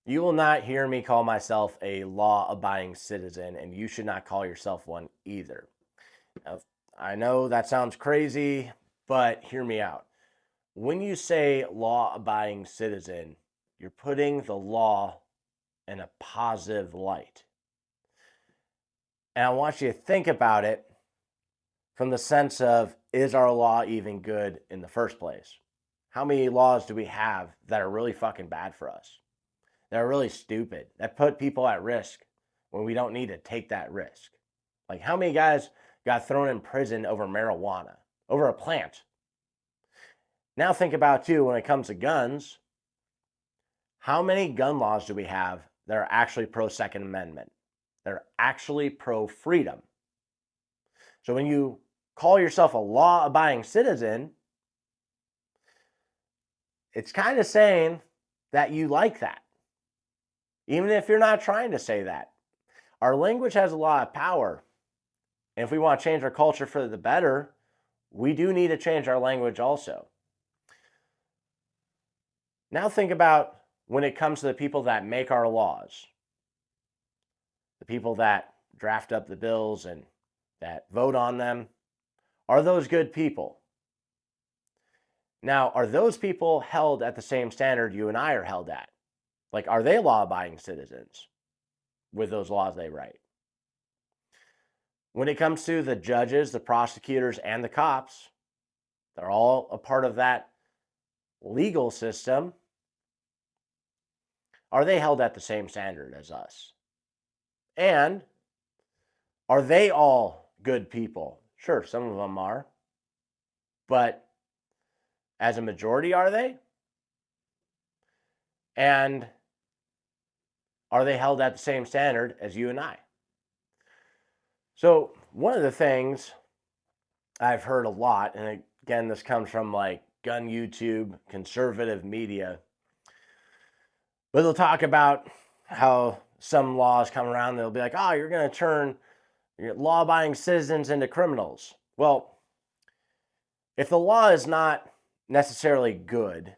You will not hear me call myself a law-abiding citizen, and you should not call yourself one either. Now, I know that sounds crazy, but hear me out. When you say law-abiding citizen, you're putting the law in a positive light. And I want you to think about it from the sense of, is our law even good in the first place? How many laws do we have that are really fucking bad for us? That are really stupid, that put people at risk when we don't need to take that risk? Like, how many guys got thrown in prison over marijuana, over a plant? Now think about, too, when it comes to guns, how many gun laws do we have that are actually pro Second Amendment? That are actually pro freedom? So when you call yourself a law-abiding citizen, it's kind of saying that you like that, even if you're not trying to say that. Our language has a lot of power. And if we want to change our culture for the better, we do need to change our language also. Now think about when it comes to the people that make our laws, the people that draft up the bills and that vote on them. Are those good people? Now, are those people held at the same standard you and I are held at? Like, are they law-abiding citizens with those laws they write? When it comes to the judges, the prosecutors, and the cops, they're all a part of that legal system. Are they held at the same standard as us? And are they all good people? Sure, some of them are. But as a majority, are they? And are they held at the same standard as you and I? So one of the things I've heard a lot, and again, this comes from like gun YouTube, conservative media, but they'll talk about how some laws come around, they'll be like, oh, you're going to turn law-abiding citizens into criminals. Well, if the law is not necessarily good,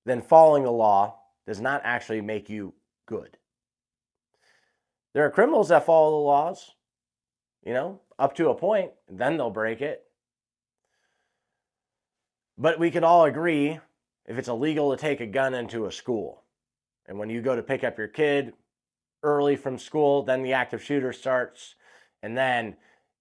then following the law does not actually make you good. There are criminals that follow the laws, up to a point, then they'll break it. But we could all agree if it's illegal to take a gun into a school, and when you go to pick up your kid early from school, then the active shooter starts, and then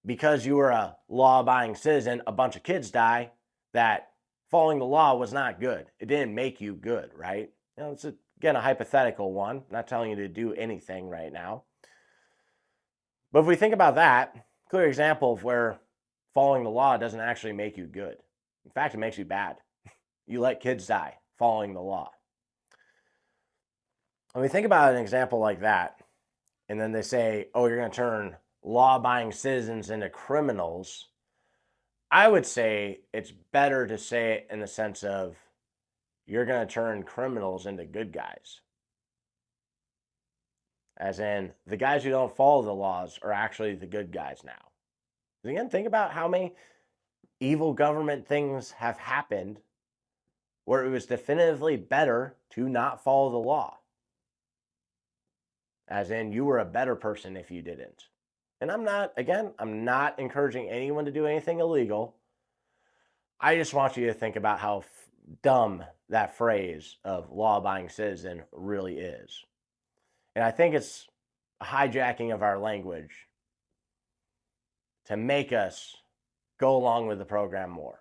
because you were a law-abiding citizen, a bunch of kids die, that following the law was not good. It didn't make you good, right? It's, again, a hypothetical one. I'm not telling you to do anything right now. But if we think about that, clear example of where following the law doesn't actually make you good. In fact, it makes you bad. You let kids die following the law. When we think about an example like that, and then they say, oh, you're going to turn law-abiding citizens into criminals, I would say it's better to say it in the sense of you're going to turn criminals into good guys. As in, the guys who don't follow the laws are actually the good guys now. Again, think about how many evil government things have happened where it was definitively better to not follow the law. As in, you were a better person if you didn't. And I'm not encouraging anyone to do anything illegal. I just want you to think about how dumb that phrase of law-abiding citizen really is. And I think it's a hijacking of our language to make us go along with the program more.